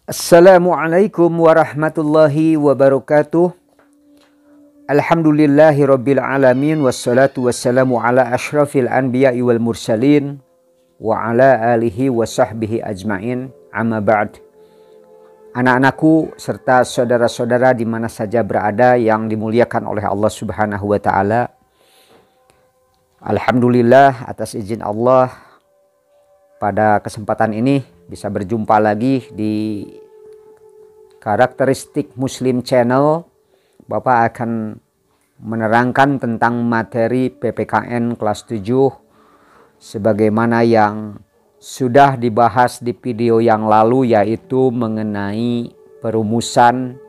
Assalamualaikum warahmatullahi wabarakatuh. Alhamdulillahi rabbil alamin. Wassalatu wassalamu ala ashrafil anbiya'i wal mursalin. Wa ala alihi wa sahbihi ajma'in. Amma ba'd. Anak-anakku serta saudara-saudara di mana saja berada yang dimuliakan oleh Allah subhanahu wa ta'ala. Alhamdulillah atas izin Allah pada kesempatan ini bisa berjumpa lagi di Karakteristik Muslim Channel. Bapak akan menerangkan tentang materi PPKN kelas 7 sebagaimana yang sudah dibahas di video yang lalu, yaitu mengenai perumusan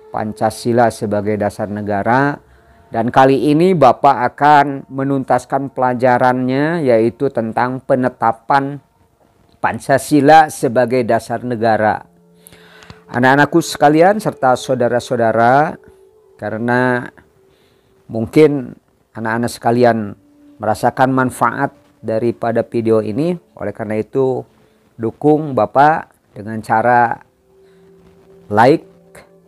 Pancasila sebagai dasar negara. Dan kali ini Bapak akan menuntaskan pelajarannya, yaitu tentang penetapan Pancasila sebagai dasar negara. Anak-anakku sekalian serta saudara-saudara, karena mungkin anak-anak sekalian merasakan manfaat daripada video ini, oleh karena itu dukung Bapak dengan cara like,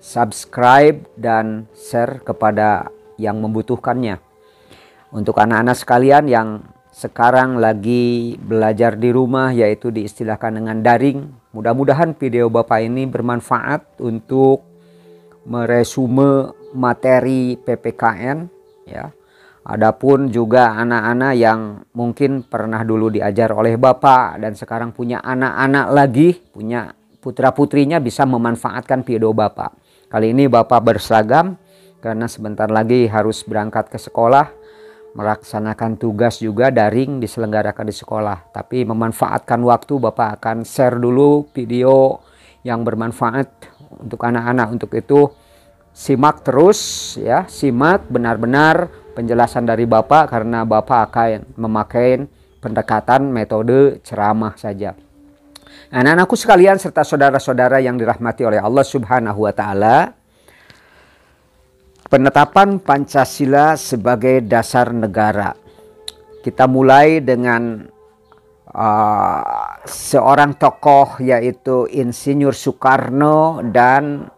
subscribe, dan share kepada yang membutuhkannya. Untuk anak-anak sekalian yang sekarang lagi belajar di rumah, yaitu diistilahkan dengan daring, mudah-mudahan video Bapak ini bermanfaat untuk meresume materi PPKN ya. Adapun juga anak-anak yang mungkin pernah dulu diajar oleh Bapak dan sekarang punya anak-anak lagi, punya putra-putrinya, bisa memanfaatkan video Bapak. Kali ini Bapak berseragam karena sebentar lagi harus berangkat ke sekolah, melaksanakan tugas juga daring diselenggarakan di sekolah. Tapi memanfaatkan waktu, Bapak akan share dulu video yang bermanfaat untuk anak-anak. Untuk itu simak terus ya, simak benar-benar penjelasan dari Bapak, karena Bapak akan memakai pendekatan metode ceramah saja. Anak-anakku sekalian serta saudara-saudara yang dirahmati oleh Allah Subhanahu wa taala, penetapan Pancasila sebagai dasar negara. Kita mulai dengan seorang tokoh, yaitu Insinyur Soekarno, dan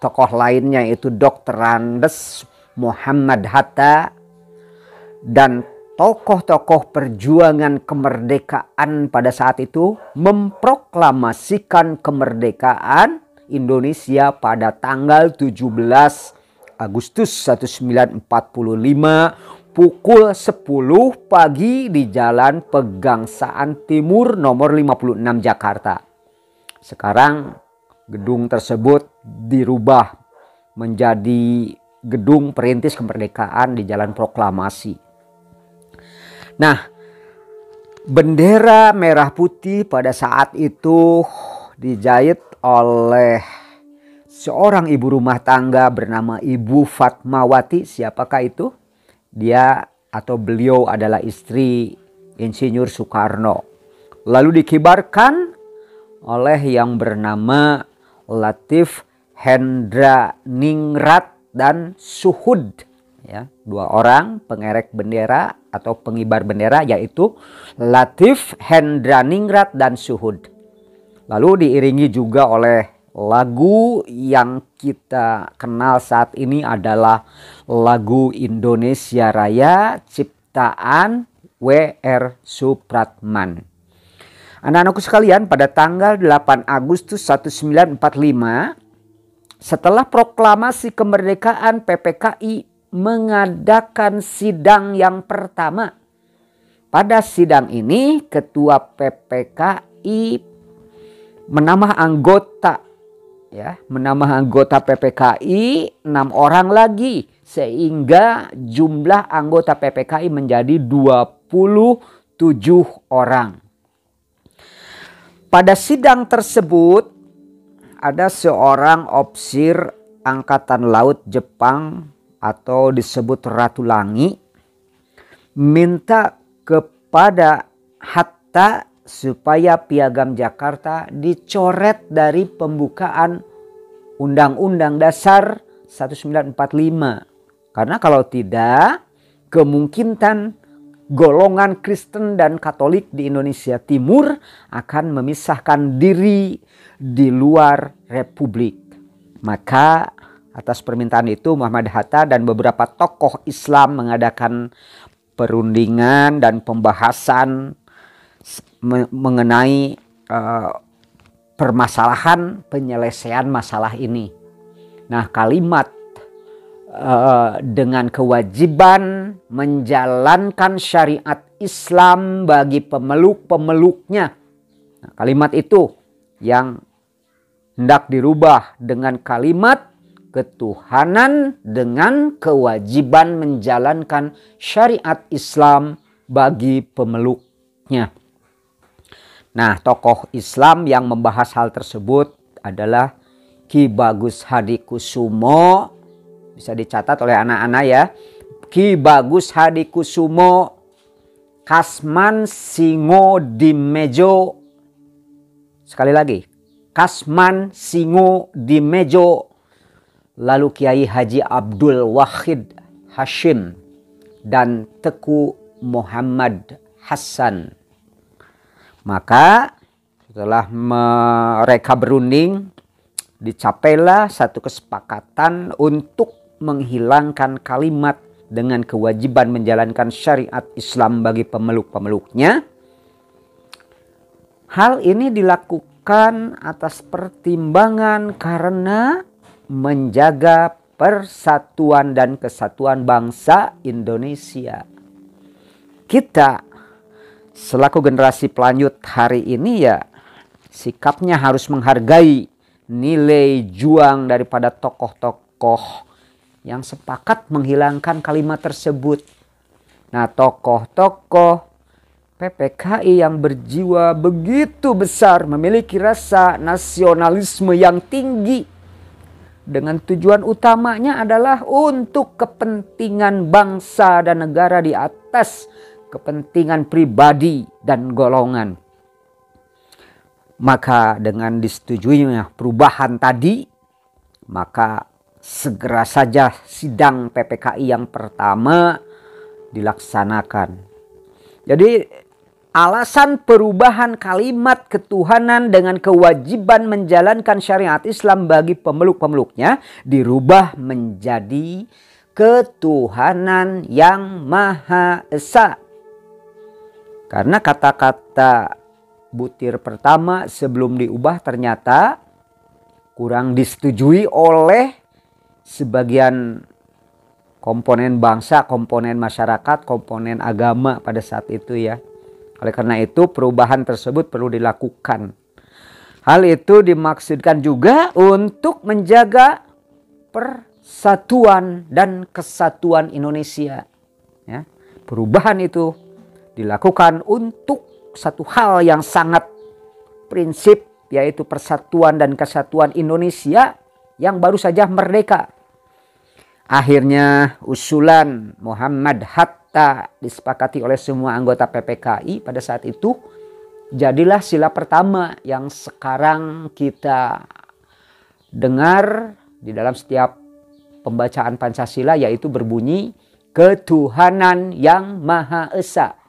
tokoh lainnya yaitu Dr. Andes Muhammad Hatta, dan tokoh-tokoh perjuangan kemerdekaan pada saat itu memproklamasikan kemerdekaan Indonesia pada tanggal 17 Agustus 1945 pukul 10 pagi di Jalan Pegangsaan Timur nomor 56 Jakarta. Sekarang gedung tersebut dirubah menjadi Gedung Perintis Kemerdekaan di Jalan Proklamasi. Nah, bendera merah putih pada saat itu dijahit oleh seorang ibu rumah tangga bernama Ibu Fatmawati. Siapakah itu? Dia atau beliau adalah istri Insinyur Soekarno. Lalu dikibarkan oleh yang bernama Latif Hendra Ningrat dan Suhud ya, dua orang pengerek bendera atau pengibar bendera, yaitu Latif Hendra Ningrat dan Suhud. Lalu diiringi juga oleh lagu yang kita kenal saat ini adalah lagu Indonesia Raya ciptaan W.R. Supratman. Anak-anakku sekalian, pada tanggal 8 Agustus 1945, setelah proklamasi kemerdekaan, PPKI mengadakan sidang yang pertama. Pada sidang ini ketua PPKI menambah anggota ya, menambah anggota PPKI 6 orang lagi, sehingga jumlah anggota PPKI menjadi 27 orang. Pada sidang tersebut ada seorang ofisir Angkatan Laut Jepang atau disebut Ratu Langi minta kepada Hatta supaya Piagam Jakarta dicoret dari pembukaan Undang-Undang Dasar 1945. Karena kalau tidak, kemungkinan golongan Kristen dan Katolik di Indonesia Timur akan memisahkan diri di luar Republik. Maka atas permintaan itu Muhammad Hatta dan beberapa tokoh Islam mengadakan perundingan dan pembahasan mengenai permasalahan penyelesaian masalah ini. Nah, kalimat dengan kewajiban menjalankan syariat Islam bagi pemeluk-pemeluknya. Nah, kalimat itu yang hendak dirubah dengan kalimat ketuhanan dengan kewajiban menjalankan syariat Islam bagi pemeluknya. Nah, tokoh Islam yang membahas hal tersebut adalah Ki Bagus Hadikusumo. Bisa dicatat oleh anak-anak ya. Ki Bagus Hadikusumo, Kasman Singo-Dimejo. Sekali lagi, Kasman Singo-Dimejo. Lalu Kiai Haji Abdul Wahid Hashim dan Teku Muhammad Hasan. Maka setelah mereka berunding, dicapailah satu kesepakatan untuk menghilangkan kalimat dengan kewajiban menjalankan syariat Islam bagi pemeluk-pemeluknya. Hal ini dilakukan atas pertimbangan karena menjaga persatuan dan kesatuan bangsa Indonesia. Kita selaku generasi pelanjut hari ini ya sikapnya harus menghargai nilai juang daripada tokoh-tokoh yang sepakat menghilangkan kalimat tersebut. Nah, tokoh-tokoh PPKI yang berjiwa begitu besar, memiliki rasa nasionalisme yang tinggi dengan tujuan utamanya adalah untuk kepentingan bangsa dan negara di atas kepentingan pribadi dan golongan. Maka dengan disetujuinya perubahan tadi, maka segera saja sidang PPKI yang pertama dilaksanakan. Jadi alasan perubahan kalimat ketuhanan dengan kewajiban menjalankan syariat Islam bagi pemeluk-pemeluknya dirubah menjadi ketuhanan yang Maha Esa. Karena kata-kata butir pertama sebelum diubah ternyata kurang disetujui oleh sebagian komponen bangsa, komponen masyarakat, komponen agama pada saat itu ya. Oleh karena itu perubahan tersebut perlu dilakukan. Hal itu dimaksudkan juga untuk menjaga persatuan dan kesatuan Indonesia. Ya, perubahan itu dilakukan untuk satu hal yang sangat prinsip, yaitu persatuan dan kesatuan Indonesia yang baru saja merdeka. Akhirnya usulan Muhammad Hatta disepakati oleh semua anggota PPKI pada saat itu. Jadilah sila pertama yang sekarang kita dengar di dalam setiap pembacaan Pancasila, yaitu berbunyi ketuhanan yang Maha Esa.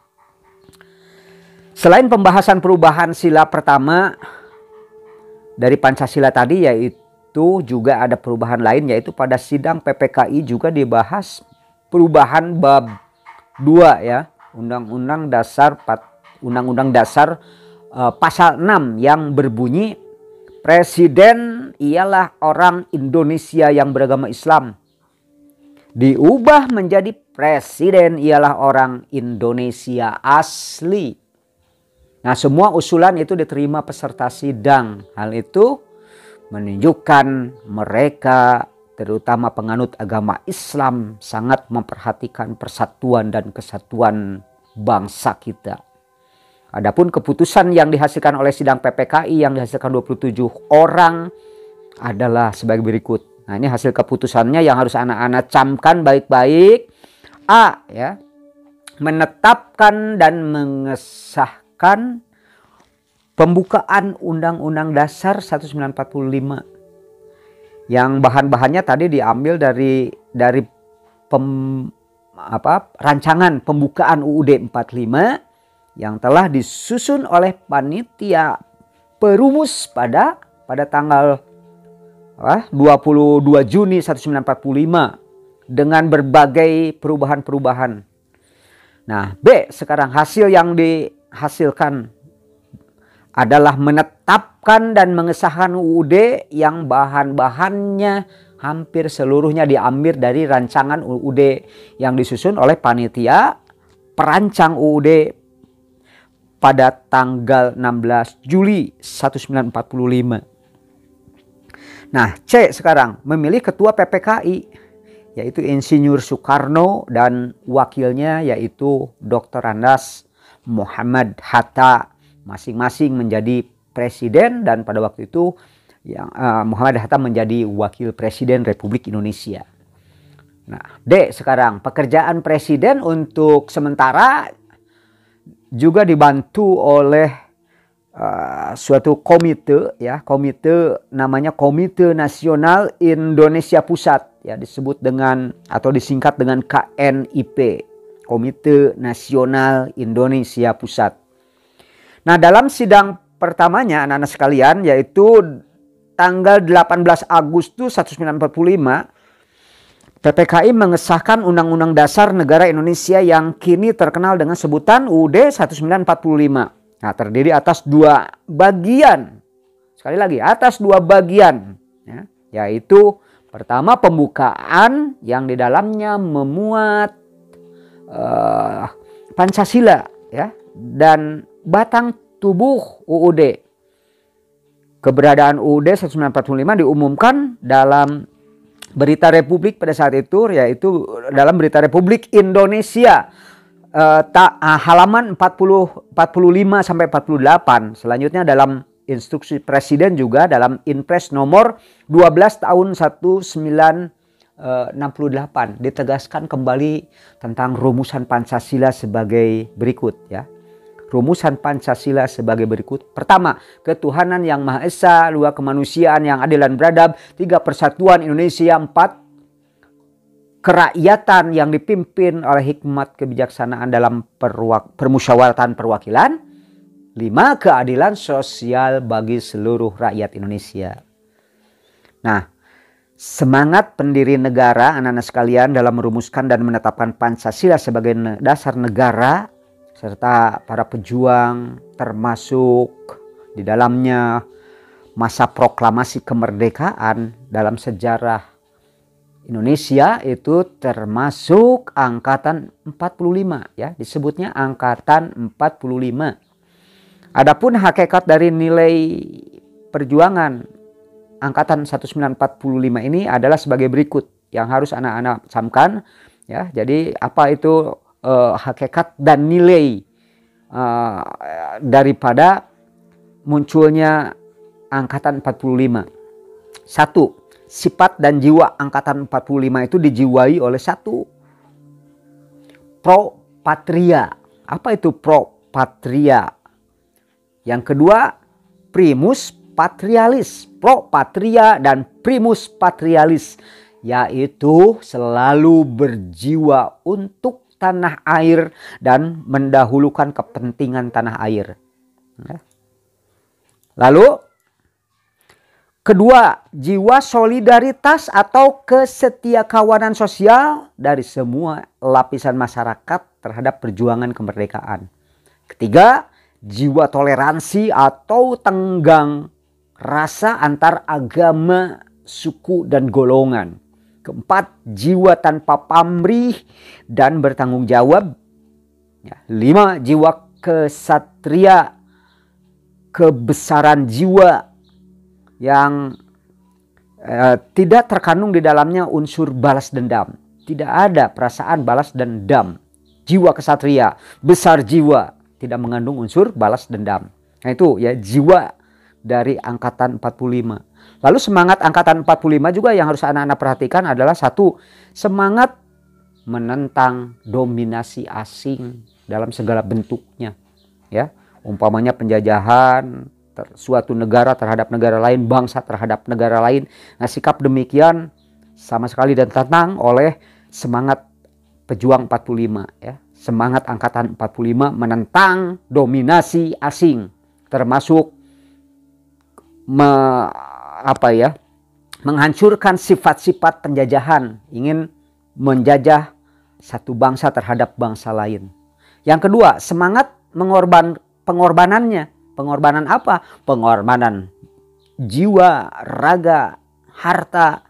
Selain pembahasan perubahan sila pertama dari Pancasila tadi, yaitu juga ada perubahan lain, yaitu pada sidang PPKI juga dibahas perubahan bab 2 ya, Undang-Undang Dasar pasal 6 yang berbunyi Presiden ialah orang Indonesia yang beragama Islam. Diubah menjadi Presiden ialah orang Indonesia asli. Nah, semua usulan itu diterima peserta sidang. Hal itu menunjukkan mereka, terutama penganut agama Islam, sangat memperhatikan persatuan dan kesatuan bangsa kita. Adapun keputusan yang dihasilkan oleh sidang PPKI yang dihasilkan 27 orang adalah sebagai berikut. Nah, ini hasil keputusannya yang harus anak-anak camkan baik-baik. A, ya, menetapkan dan mengesahkan pembukaan Undang-Undang Dasar 1945 yang bahan-bahannya tadi diambil dari rancangan pembukaan UUD 45 yang telah disusun oleh panitia perumus pada tanggal 22 Juni 1945 dengan berbagai perubahan-perubahan. Nah, B sekarang hasil yang dihasilkan adalah menetapkan dan mengesahkan UUD yang bahan-bahannya hampir seluruhnya diambil dari rancangan UUD yang disusun oleh panitia perancang UUD pada tanggal 16 Juli 1945. Nah, C sekarang memilih ketua PPKI yaitu Insinyur Soekarno dan wakilnya yaitu Dr. Andes Muhammad Hatta, masing-masing menjadi presiden, dan pada waktu itu Muhammad Hatta menjadi wakil presiden Republik Indonesia. Nah, D sekarang pekerjaan presiden untuk sementara juga dibantu oleh suatu komite, ya, komite namanya Komite Nasional Indonesia Pusat, ya, disebut dengan atau disingkat dengan KNIP, Komite Nasional Indonesia Pusat. Nah, dalam sidang pertamanya anak-anak sekalian, yaitu tanggal 18 Agustus 1945, PPKI mengesahkan Undang-Undang Dasar Negara Indonesia yang kini terkenal dengan sebutan UUD 1945. Nah, terdiri atas dua bagian. Sekali lagi, atas dua bagian, ya, yaitu pertama pembukaan yang di dalamnya memuat Pancasila, ya, dan batang tubuh UUD. Keberadaan UUD 1945 diumumkan dalam Berita Republik pada saat itu, yaitu dalam Berita Republik Indonesia halaman 45 sampai 48. Selanjutnya dalam instruksi presiden juga dalam Inpres nomor 12 tahun 1968 ditegaskan kembali tentang rumusan Pancasila sebagai berikut, ya. Rumusan Pancasila sebagai berikut. Pertama, ketuhanan yang Maha Esa. Dua, kemanusiaan yang adil dan beradab. Tiga, persatuan Indonesia. Empat, kerakyatan yang dipimpin oleh hikmat kebijaksanaan dalam permusyawaratan perwakilan. 5, keadilan sosial bagi seluruh rakyat Indonesia. Nah, semangat pendiri negara anak-anak sekalian dalam merumuskan dan menetapkan Pancasila sebagai dasar negara serta para pejuang termasuk di dalamnya masa proklamasi kemerdekaan dalam sejarah Indonesia itu termasuk angkatan 45, ya, disebutnya angkatan 45. Adapun hakikat dari nilai perjuangan angkatan 1945 ini adalah sebagai berikut yang harus anak-anak camkan, ya. Jadi apa itu hakikat dan nilai daripada munculnya angkatan 45. 1. Sifat dan jiwa angkatan 45 itu dijiwai oleh 1. Pro patria. Apa itu pro patria? Yang kedua, primus patrialis. Pro patria dan primus patrialis, yaitu selalu berjiwa untuk tanah air dan mendahulukan kepentingan tanah air. Lalu kedua, jiwa solidaritas atau kesetiakawanan sosial dari semua lapisan masyarakat terhadap perjuangan kemerdekaan. Ketiga, jiwa toleransi atau tenggang rasa antar agama, suku, dan golongan. Keempat, jiwa tanpa pamrih dan bertanggung jawab. 5, jiwa kesatria, kebesaran jiwa yang tidak terkandung di dalamnya unsur balas dendam. Tidak ada perasaan balas dendam. Jiwa kesatria, besar jiwa, tidak mengandung unsur balas dendam. Nah itu, ya, jiwa dari angkatan 45. Lalu semangat angkatan 45 juga yang harus anak-anak perhatikan adalah 1, semangat menentang dominasi asing dalam segala bentuknya, ya. Umpamanya penjajahan suatu negara terhadap negara lain, bangsa terhadap negara lain. Nah, sikap demikian sama sekali ditentang oleh semangat pejuang 45 ya. Semangat angkatan 45 menentang dominasi asing, termasuk menghancurkan sifat-sifat penjajahan, ingin menjajah satu bangsa terhadap bangsa lain. Yang kedua, semangat pengorbanannya. Pengorbanan apa? Pengorbanan jiwa, raga, harta,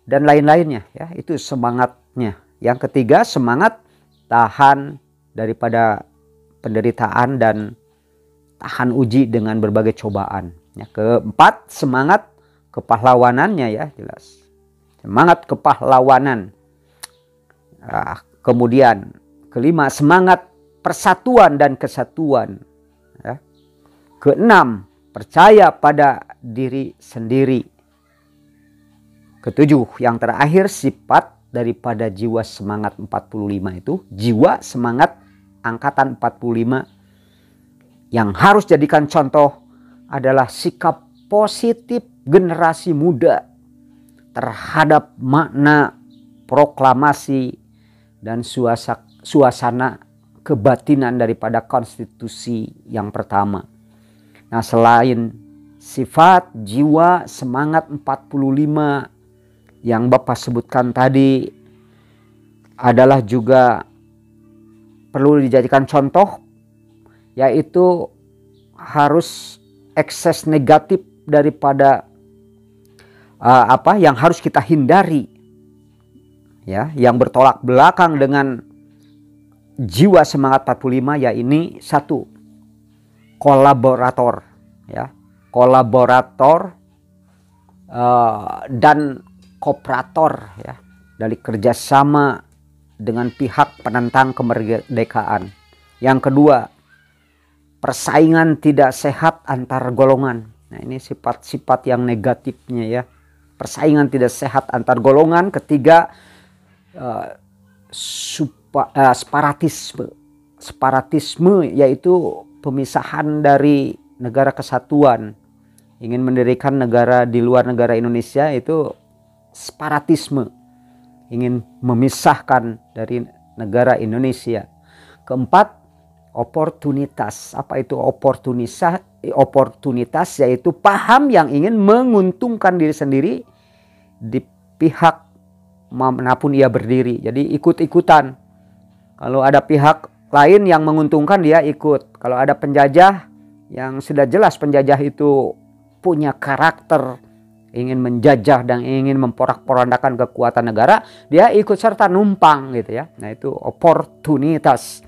dan lain-lainnya ya. Itu semangatnya. Yang ketiga, semangat tahan daripada penderitaan dan tahan uji dengan berbagai cobaan. Ya, keempat, semangat kepahlawanannya ya, jelas. Semangat kepahlawanan. Kemudian kelima, semangat persatuan dan kesatuan. Ya. Keenam, percaya pada diri sendiri. Ketujuh, yang terakhir, sifat daripada jiwa semangat 45 itu, jiwa semangat angkatan 45 yang harus jadikan contoh adalah sikap positif generasi muda terhadap makna proklamasi dan suasana kebatinan daripada konstitusi yang pertama. Nah, selain sifat jiwa semangat 45 yang Bapak sebutkan tadi, adalah juga perlu dijadikan contoh, yaitu harus ekses negatif daripada yang harus kita hindari ya, yang bertolak belakang dengan jiwa semangat 45, yaitu satu, kolaborator ya, kolaborator dan kooperator ya, dari kerjasama dengan pihak penentang kemerdekaan. Yang kedua, persaingan tidak sehat antar golongan. Nah, ini sifat-sifat yang negatifnya ya. Persaingan tidak sehat antar golongan. Ketiga, separatisme. Separatisme yaitu pemisahan dari negara kesatuan. Ingin mendirikan negara di luar negara Indonesia, itu separatisme. Ingin memisahkan dari negara Indonesia. Keempat, oportunitas. Apa itu oportunitas? Oportunitas yaitu paham yang ingin menguntungkan diri sendiri di pihak manapun ia berdiri. Jadi ikut-ikutan. Kalau ada pihak lain yang menguntungkan, dia ikut. Kalau ada penjajah yang sudah jelas penjajah itu punya karakter ingin menjajah dan ingin memporak-porandakan kekuatan negara, dia ikut serta numpang gitu ya. Nah, itu oportunitas.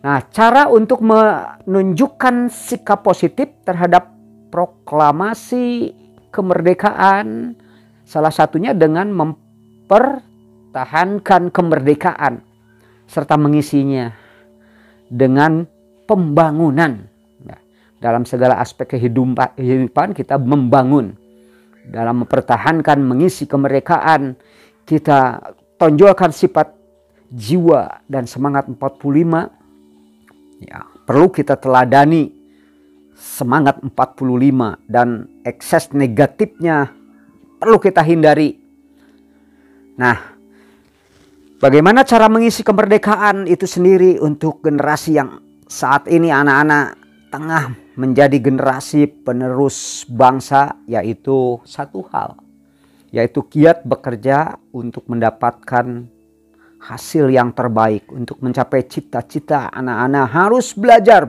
Nah, cara untuk menunjukkan sikap positif terhadap proklamasi kemerdekaan, salah satunya dengan mempertahankan kemerdekaan serta mengisinya dengan pembangunan. Nah, dalam segala aspek kehidupan kita membangun. Dalam mempertahankan, mengisi kemerdekaan, kita tonjolkan sifat jiwa dan semangat 45. Ya, perlu kita teladani semangat 45 dan ekses negatifnya perlu kita hindari. Nah, bagaimana cara mengisi kemerdekaan itu sendiri untuk generasi yang saat ini anak-anak tengah menjadi generasi penerus bangsa, yaitu satu hal, yaitu giat bekerja untuk mendapatkan hasil yang terbaik. Untuk mencapai cita-cita, anak-anak harus belajar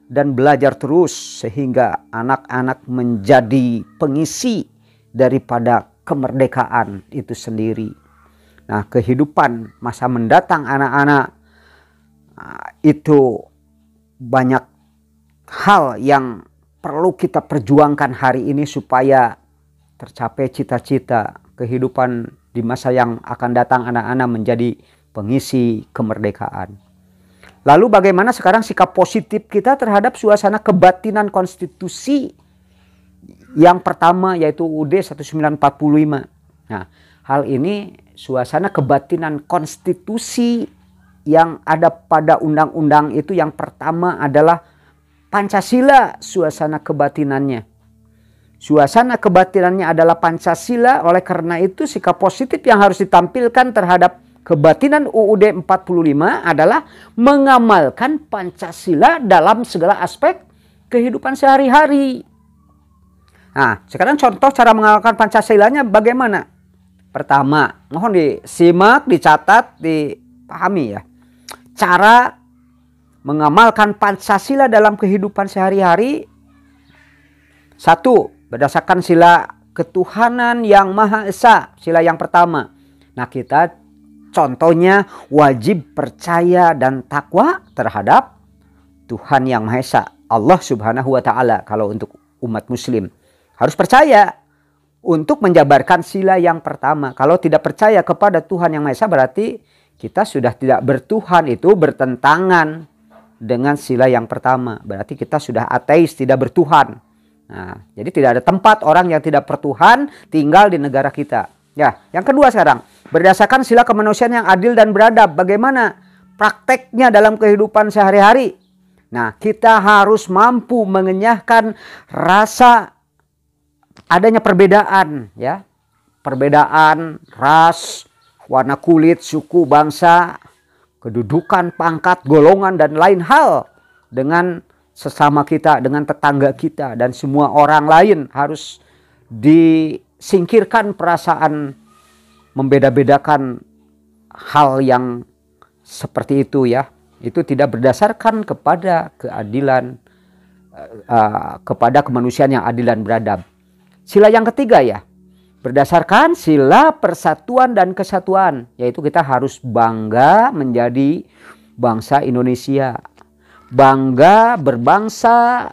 dan belajar terus sehingga anak-anak menjadi pengisi daripada kemerdekaan itu sendiri. Nah, kehidupan masa mendatang anak-anak itu banyak hal yang perlu kita perjuangkan hari ini supaya tercapai cita-cita kehidupan di masa yang akan datang. Anak-anak menjadi pengisi kemerdekaan. Lalu bagaimana sekarang sikap positif kita terhadap suasana kebatinan konstitusi yang pertama, yaitu UUD 1945. Nah, hal ini suasana kebatinan konstitusi yang ada pada undang-undang itu, yang pertama adalah Pancasila. Suasana kebatinannya, suasana kebatinannya adalah Pancasila. Oleh karena itu sikap positif yang harus ditampilkan terhadap kebatinan UUD 45 adalah mengamalkan Pancasila dalam segala aspek kehidupan sehari-hari. Nah, sekarang contoh cara mengamalkan Pancasilanya bagaimana? Pertama, mohon disimak, dicatat, dipahami ya. Cara mengamalkan Pancasila dalam kehidupan sehari-hari. 1. Berdasarkan sila ketuhanan yang Maha Esa. Sila yang pertama. Nah, kita contohnya wajib percaya dan takwa terhadap Tuhan yang Maha Esa, Allah Subhanahu wa Ta'ala. Kalau untuk umat Muslim harus percaya untuk menjabarkan sila yang pertama. Kalau tidak percaya kepada Tuhan yang Maha Esa berarti kita sudah tidak bertuhan, itu bertentangan dengan sila yang pertama. Berarti kita sudah ateis, tidak bertuhan. Nah, jadi tidak ada tempat orang yang tidak bertuhan tinggal di negara kita. Ya, yang kedua sekarang, berdasarkan sila kemanusiaan yang adil dan beradab. Bagaimana prakteknya dalam kehidupan sehari-hari? Nah, kita harus mampu mengenyahkan rasa adanya perbedaan, ya. Perbedaan ras, warna kulit, suku, bangsa, kedudukan, pangkat, golongan, dan lain hal dengan sesama kita, dengan tetangga kita, dan semua orang lain. Harus disingkirkan perasaan membeda-bedakan hal yang seperti itu ya. Itu tidak berdasarkan kepada keadilan, kepada kemanusiaan yang adil dan beradab. Sila yang ketiga ya, berdasarkan sila persatuan dan kesatuan, yaitu kita harus bangga menjadi bangsa Indonesia. Bangga berbangsa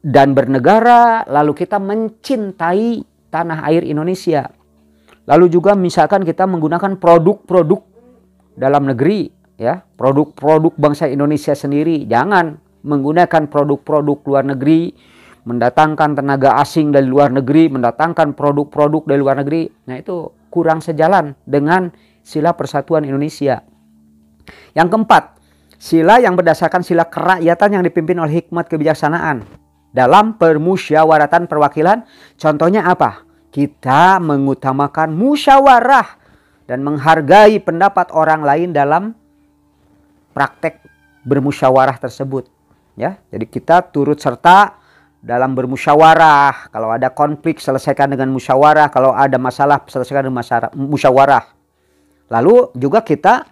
dan bernegara, lalu kita mencintai tanah air Indonesia. Lalu juga misalkan kita menggunakan produk-produk dalam negeri, ya, produk-produk bangsa Indonesia sendiri. Jangan menggunakan produk-produk luar negeri, mendatangkan tenaga asing dari luar negeri, mendatangkan produk-produk dari luar negeri. Nah, itu kurang sejalan dengan sila persatuan Indonesia. Yang keempat, sila yang berdasarkan sila kerakyatan yang dipimpin oleh hikmat kebijaksanaan dalam permusyawaratan perwakilan. Contohnya apa? Kita mengutamakan musyawarah dan menghargai pendapat orang lain dalam praktek bermusyawarah tersebut. Ya, jadi kita turut serta dalam bermusyawarah. Kalau ada konflik, selesaikan dengan musyawarah. Kalau ada masalah, selesaikan dengan musyawarah. Lalu juga kita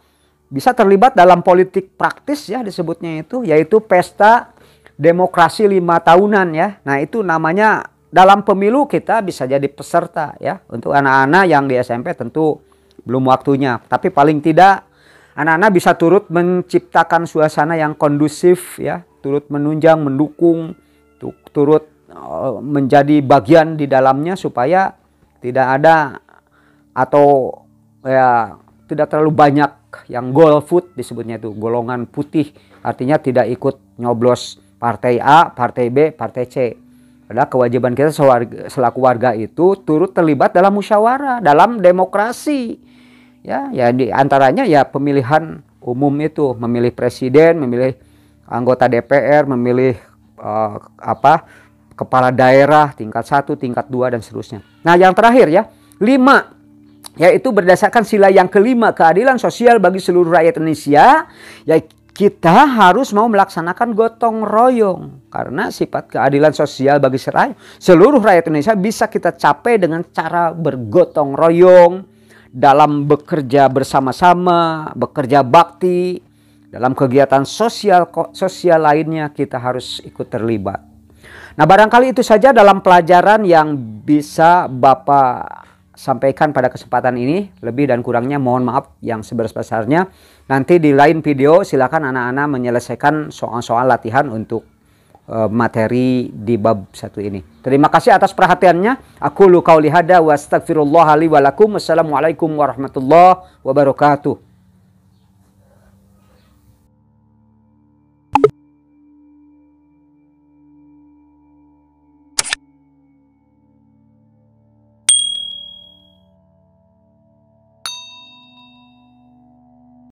bisa terlibat dalam politik praktis ya, disebutnya itu, yaitu pesta demokrasi 5 tahunan ya. Nah, itu namanya dalam pemilu kita bisa jadi peserta ya. Untuk anak-anak yang di SMP tentu belum waktunya, tapi paling tidak anak-anak bisa turut menciptakan suasana yang kondusif ya, turut menunjang, mendukung, turut menjadi bagian di dalamnya supaya tidak ada atau ya tidak terlalu banyak yang golput, disebutnya itu golongan putih, artinya tidak ikut nyoblos partai A, partai B, partai C. Padahal kewajiban kita selaku warga itu turut terlibat dalam musyawarah, dalam demokrasi. Ya, ya di antaranya ya pemilihan umum itu, memilih presiden, memilih anggota DPR, memilih kepala daerah tingkat 1, tingkat 2 dan seterusnya. Nah, yang terakhir ya, 5, yaitu berdasarkan sila yang kelima, keadilan sosial bagi seluruh rakyat Indonesia. Ya, kita harus mau melaksanakan gotong royong, karena sifat keadilan sosial bagi seluruh rakyat Indonesia bisa kita capai dengan cara bergotong royong dalam bekerja bersama-sama, bekerja bakti. Dalam kegiatan sosial lainnya kita harus ikut terlibat. Nah, barangkali itu saja dalam pelajaran yang bisa Bapak sampaikan pada kesempatan ini. Lebih dan kurangnya mohon maaf yang sebesar-besarnya. Nanti di lain video silakan anak-anak menyelesaikan soal-soal latihan untuk materi di bab 1 ini. Terima kasih atas perhatiannya. Aku qauli hada wa astaghfirullah li wa lakum. Wassalamualaikum warahmatullahi wabarakatuh.